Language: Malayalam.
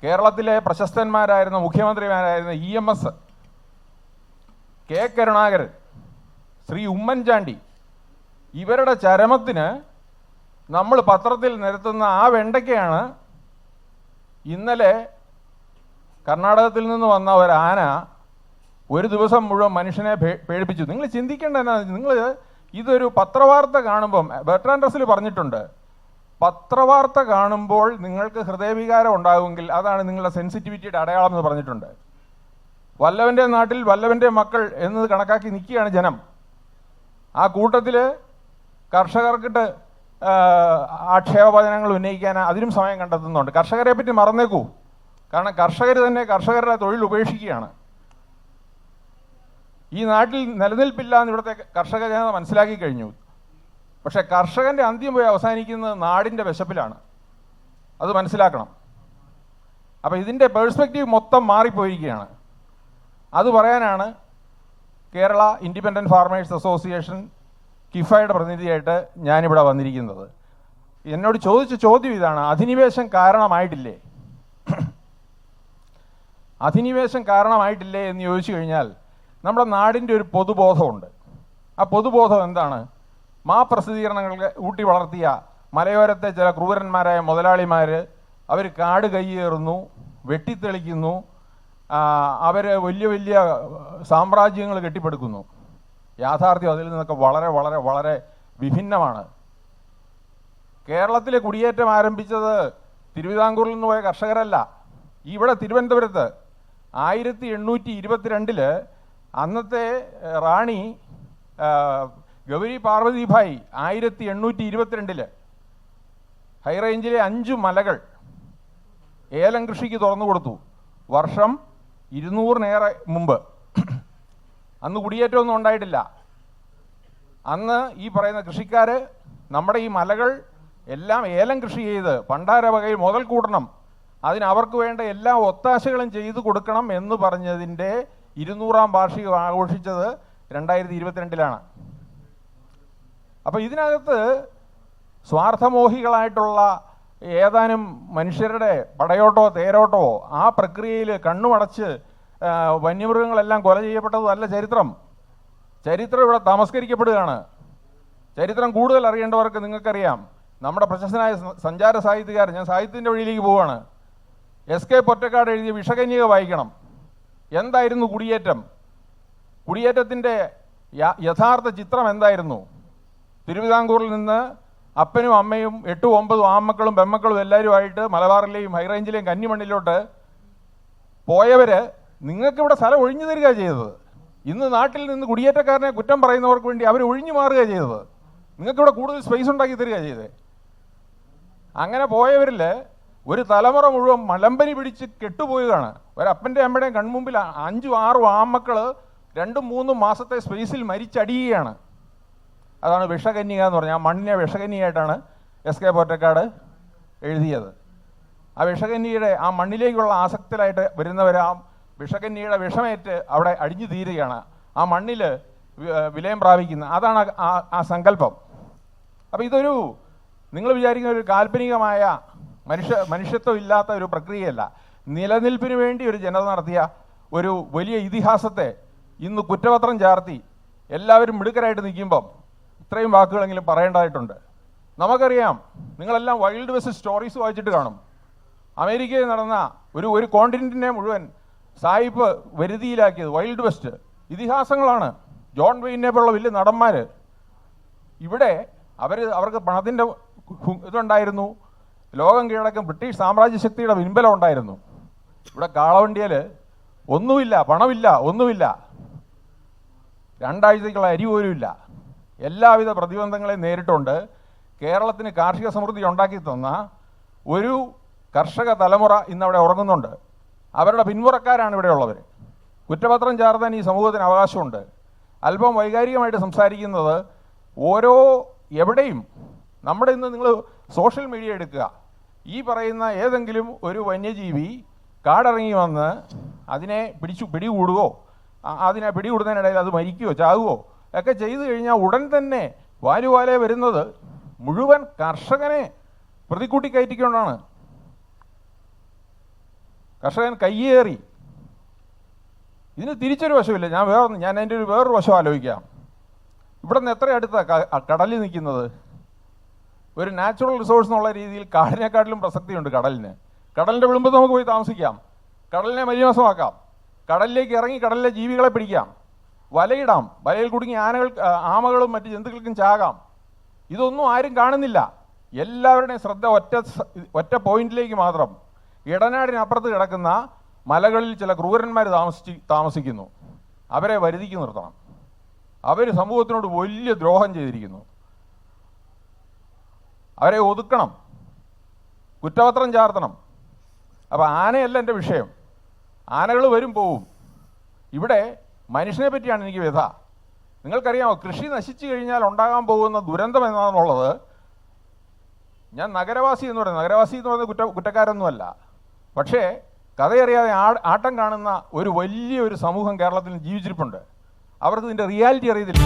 കേരളത്തിലെ പ്രശസ്തന്മാരായിരുന്ന മുഖ്യമന്ത്രിമാരായിരുന്ന EMS, കെ കരുണാകരൻ, ശ്രീ ഉമ്മൻചാണ്ടി, ഇവരുടെ ചരമത്തിന് നമ്മൾ പത്രത്തിൽ നിരത്തുന്ന ആ വെണ്ടയ്ക്കാണ് ഇന്നലെ കർണാടകത്തിൽ നിന്ന് വന്ന ഒരു ആന ഒരു ദിവസം മുഴുവൻ മനുഷ്യനെ പേടിപ്പിച്ചു. നിങ്ങൾ ചിന്തിക്കേണ്ട എന്നാ, നിങ്ങൾ ഇതൊരു പത്രവാർത്ത കാണുമ്പം ബെർട്രാൻഡ് റസ്സൽ പറഞ്ഞിട്ടുണ്ട്, പത്രവാർത്ത കാണുമ്പോൾ നിങ്ങൾക്ക് ഹൃദയവികാരം ഉണ്ടാകുമെങ്കിൽ അതാണ് നിങ്ങളുടെ സെൻസിറ്റിവിറ്റിയുടെ അടയാളം എന്ന് പറഞ്ഞിട്ടുണ്ട്. വല്ലവൻ്റെ നാട്ടിൽ വല്ലവൻ്റെ മക്കൾ എന്നത് കണക്കാക്കി നിൽക്കുകയാണ് ജനം. ആ കൂട്ടത്തിൽ കർഷകർക്കിട്ട് ആക്ഷേപവചനങ്ങൾ ഉന്നയിക്കാൻ അതിനും സമയം കണ്ടെത്തുന്നുണ്ട്. കർഷകരെ പറ്റി മറന്നേക്കൂ, കാരണം കർഷകർ തന്നെ കർഷകരുടെ തൊഴിൽ ഉപേക്ഷിക്കുകയാണ്. ഈ നാട്ടിൽ നിലനിൽപ്പില്ല എന്ന് ഇവിടുത്തെ കർഷക ജനത മനസ്സിലാക്കി കഴിഞ്ഞു. പക്ഷേ കർഷകൻ്റെ അന്ത്യം പോയി അവസാനിക്കുന്നത് നാടിൻ്റെ വിശപ്പിലാണ്, അത് മനസ്സിലാക്കണം. അപ്പോൾ ഇതിൻ്റെ പേഴ്സ്പെക്റ്റീവ് മൊത്തം മാറിപ്പോയിരിക്കുകയാണ്. അത് പറയാനാണ് കേരള ഇൻഡിപെൻഡൻറ്റ് ഫാർമേഴ്സ് അസോസിയേഷൻ കിഫയുടെ പ്രതിനിധിയായിട്ട് ഞാനിവിടെ വന്നിരിക്കുന്നത്. എന്നോട് ചോദിച്ച ചോദ്യം ഇതാണ്, അധിനിവേശം കാരണമായിട്ടില്ലേ? അധിനിവേശം കാരണമായിട്ടില്ലേ എന്ന് ചോദിച്ചു കഴിഞ്ഞാൽ നമ്മുടെ നാടിൻ്റെ ഒരു പൊതുബോധമുണ്ട്. ആ പൊതുബോധം എന്താണ്? മാപ്രസിദ്ധീകരണങ്ങൾക്ക് ഊട്ടി വളർത്തിയ മലയോരത്തെ ചില ക്രൂരന്മാരായ മുതലാളിമാർ അവർ കാട് കയ്യേറുന്നു, വെട്ടിത്തെളിക്കുന്നു, അവർ വലിയ വലിയ സാമ്രാജ്യങ്ങൾ കെട്ടിപ്പടുക്കുന്നു. യാഥാർത്ഥ്യം അതിൽ നിന്നൊക്കെ വളരെ വളരെ വളരെ വിഭിന്നമാണ്. കേരളത്തിലെ കുടിയേറ്റം ആരംഭിച്ചത് തിരുവിതാംകൂറിൽ നിന്ന് പോയ കർഷകരല്ല. ഇവിടെ തിരുവനന്തപുരത്ത് 1822 അന്നത്തെ റാണി ഗൗരി പാർവതിഭായ് 1822 ഹൈറേഞ്ചിലെ 5 മലകൾ ഏലം കൃഷിക്ക് തുറന്നു കൊടുത്തു. വർഷം 200-നേറെ മുമ്പ്. അന്ന് കുടിയേറ്റമൊന്നും ഉണ്ടായിട്ടില്ല. അന്ന് ഈ പറയുന്ന കൃഷിക്കാർ നമ്മുടെ ഈ മലകൾ എല്ലാം ഏലം കൃഷി ചെയ്ത് പണ്ടാര വകയിൽ മുതൽ കൂട്ടണം, അതിന് അവർക്ക് വേണ്ട എല്ലാ ഒത്താശകളും ചെയ്തു കൊടുക്കണം എന്ന് പറഞ്ഞതിൻ്റെ 200-ാം വാർഷികം ആഘോഷിച്ചത് 2022 അപ്പോൾ ഇതിനകത്ത് സ്വാർത്ഥമോഹികളായിട്ടുള്ള ഏതാനും മനുഷ്യരുടെ പടയോട്ടോ തേരോട്ടോ ആ പ്രക്രിയയിൽ കണ്ണുമടച്ച് വന്യമൃഗങ്ങളെല്ലാം കൊല ചെയ്യപ്പെട്ടതല്ല ചരിത്രം. ചരിത്രം ഇവിടെ തമസ്കരിക്കപ്പെടുകയാണ്. ചരിത്രം കൂടുതൽ അറിയേണ്ടവർക്ക് നിങ്ങൾക്കറിയാം, നമ്മുടെ പ്രശസ്തനായ സഞ്ചാര സാഹിത്യകാരൻ, ഞാൻ സാഹിത്യത്തിൻ്റെ വഴിയിലേക്ക് പോവുകയാണ്, SK പൊറ്റക്കാട് എഴുതിയ വിഷകന്യക വായിക്കണം. എന്തായിരുന്നു കുടിയേറ്റം? കുടിയേറ്റത്തിൻ്റെ യഥാർത്ഥ ചിത്രം എന്തായിരുന്നു? തിരുവിതാംകൂറിൽ നിന്ന് അപ്പനും അമ്മയും 8-9 ആൺമക്കളും പെൺമക്കളും എല്ലാവരുമായിട്ട് മലബാറിലെയും ഹൈറേഞ്ചിലെയും കന്നിമണ്ണിലോട്ട് പോയവർ നിങ്ങൾക്കിവിടെ സ്ഥലം ഒഴിഞ്ഞു തരിക ചെയ്തത്. ഇന്ന് നാട്ടിൽ നിന്ന് കുടിയേറ്റക്കാരനെ കുറ്റം പറയുന്നവർക്ക് വേണ്ടി അവർ ഒഴിഞ്ഞു മാറുക ചെയ്തത്. നിങ്ങൾക്കിവിടെ കൂടുതൽ സ്പേസ് ഉണ്ടാക്കി തരിക ചെയ്തത്. അങ്ങനെ പോയവരിൽ ഒരു തലമുറ മുഴുവൻ മലമ്പനി പിടിച്ച് കെട്ടുപോവുകയാണ്. ഒരപ്പൻ്റെ അമ്മയുടെയും കൺമുമ്പിൽ 5-6 ആൺമക്കൾ 2-3 മാസത്തെ സ്പേസിൽ മരിച്ചടിയുകയാണ്. അതാണ് വിഷകന്യക എന്ന് പറഞ്ഞാൽ, ആ മണ്ണിനെ വിഷകന്യയായിട്ടാണ് SK പൊറ്റക്കാട് എഴുതിയത്. ആ വിഷകന്യയുടെ ആ മണ്ണിലേക്കുള്ള ആസക്തരായിട്ട് വരുന്നവർ ആ വിഷകന്യയുടെ വിഷമേറ്റ് അവിടെ അടിഞ്ഞു തീരുകയാണ്, ആ മണ്ണിൽ വിലയം പ്രാപിക്കുന്ന, അതാണ് ആ സങ്കല്പം. അപ്പോൾ ഇതൊരു നിങ്ങൾ വിചാരിക്കുന്ന ഒരു കാൽപ്പനികമായ മനുഷ്യത്വം ഇല്ലാത്ത ഒരു പ്രക്രിയയല്ല. നിലനിൽപ്പിന് വേണ്ടി ഒരു ജനത നടത്തിയ ഒരു വലിയ ഇതിഹാസത്തെ ഇന്ന് കുറ്റപത്രം ചാർത്തി എല്ലാവരും മിടുക്കരായിട്ട് നിൽക്കുമ്പം ഇത്രയും വാക്കുകളെങ്കിലും പറയേണ്ടതായിട്ടുണ്ട്. നമുക്കറിയാം, നിങ്ങളെല്ലാം വൈൽഡ് വെസ്റ്റ് സ്റ്റോറീസ് വായിച്ചിട്ട് കാണും. അമേരിക്കയിൽ നടന്ന ഒരു കോണ്ടിനെൻറ്റിനെ മുഴുവൻ സായിപ്പ് വരുതിയിലാക്കിയത് വൈൽഡ് വെസ്റ്റ് ഇതിഹാസങ്ങളാണ്. ജോൺ വെയിനെ പോലുള്ള വലിയ നടന്മാർ ഇവിടെ അവർക്ക് പണത്തിൻ്റെ ഇതുണ്ടായിരുന്നു, ലോകം കീഴടക്കം ബ്രിട്ടീഷ് സാമ്രാജ്യ ശക്തിയുടെ പിൻബലം ഉണ്ടായിരുന്നു. ഇവിടെ കാളവണ്ടിയിൽ ഒന്നുമില്ല, പണമില്ല, ഒന്നുമില്ല, 2 ആഴ്ചയ്ക്കുള്ള അരി പോലുമില്ല. എല്ലാവിധ പ്രതിബന്ധങ്ങളെയും നേരിട്ടുണ്ട് കേരളത്തിന് കാർഷിക സമൃദ്ധി ഉണ്ടാക്കി തന്ന ഒരു കർഷക തലമുറ ഇന്നവിടെ ഉറങ്ങുന്നുണ്ട്. അവരുടെ പിന്മുറക്കാരാണ് ഇവിടെയുള്ളവർ. കുറ്റപത്രം ചാർത്താൻ ഈ സമൂഹത്തിന് അവകാശമുണ്ട്. അല്പം വൈകാരികമായിട്ട് സംസാരിക്കുന്നത് എവിടെയും നമ്മുടെ ഇന്ന് നിങ്ങൾ സോഷ്യൽ മീഡിയ എടുക്കുക, ഈ പറയുന്ന ഏതെങ്കിലും ഒരു വന്യജീവി കാടിറങ്ങി വന്ന് അതിനെ പിടികൂടുകയോ അതിനെ പിടികൂടുന്നതിനിടയിൽ അത് മരിക്കുകയോ ചാകുകയോ ഒക്കെ ചെയ്തു കഴിഞ്ഞാൽ ഉടൻ തന്നെ വാലുവാലെ വരുന്നത് മുഴുവൻ കർഷകനെ പ്രതിക്കൂട്ടി കയറ്റിക്കൊണ്ടാണ്. കർഷകൻ കയ്യേറി. ഇതിന് തിരിച്ചൊരു വശമില്ല. ഞാൻ അതിൻ്റെ വേറൊരു വശം ആലോചിക്കാം. ഇവിടെ നിന്ന് എത്ര അടുത്താണ് കടലിൽ നിൽക്കുന്നത്? ഒരു നാച്ചുറൽ റിസോഴ്സ് എന്നുള്ള രീതിയിൽ കാടിനെക്കാട്ടിലും പ്രസക്തിയുണ്ട് കടലിന്. കടലിൻ്റെ വിളുമ്പത്ത് നമുക്ക് പോയി താമസിക്കാം, കടലിനെ മലിനമാക്കാം, കടലിലേക്ക് ഇറങ്ങി കടലിലെ ജീവികളെ പിടിക്കാം, വലയിടാം, വലയിൽ കുടുങ്ങി ആമകളും മറ്റ് ജന്തുക്കൾക്കും ചാകാം. ഇതൊന്നും ആരും കാണുന്നില്ല. എല്ലാവരുടെയും ശ്രദ്ധ ഒറ്റ പോയിന്റിലേക്ക് മാത്രം. ഇടനാടിനപ്പുറത്ത് കിടക്കുന്ന മലകളിൽ ചില ക്രൂരന്മാർ താമസിക്കുന്നു. അവരെ വരുതിക്ക് നിർത്തണം. അവർ സമൂഹത്തിനോട് വലിയ ദ്രോഹം ചെയ്തിരിക്കുന്നു. അവരെ ഒതുക്കണം, കുറ്റപത്രം ചാർത്തണം. അപ്പോൾ ആനയല്ല എൻ്റെ വിഷയം. ആനകൾ വരും പോവും. ഇവിടെ മനുഷ്യനെ പറ്റിയാണ് എനിക്ക് വ്യഥ. നിങ്ങൾക്കറിയാമോ, കൃഷി നശിച്ചു കഴിഞ്ഞാൽ ഉണ്ടാകാൻ പോകുന്ന ദുരന്തം എന്താണെന്നുള്ളത്? ഞാൻ നഗരവാസി എന്ന് പറയുന്നത് കുറ്റക്കാരൊന്നുമല്ല. പക്ഷേ കഥയറിയാതെ ആട്ടം കാണുന്ന ഒരു വലിയൊരു സമൂഹം കേരളത്തിൽ ജീവിച്ചിരിപ്പുണ്ട്. അവർക്ക് ഇതിൻ്റെ റിയാലിറ്റി അറിയത്തില്ല.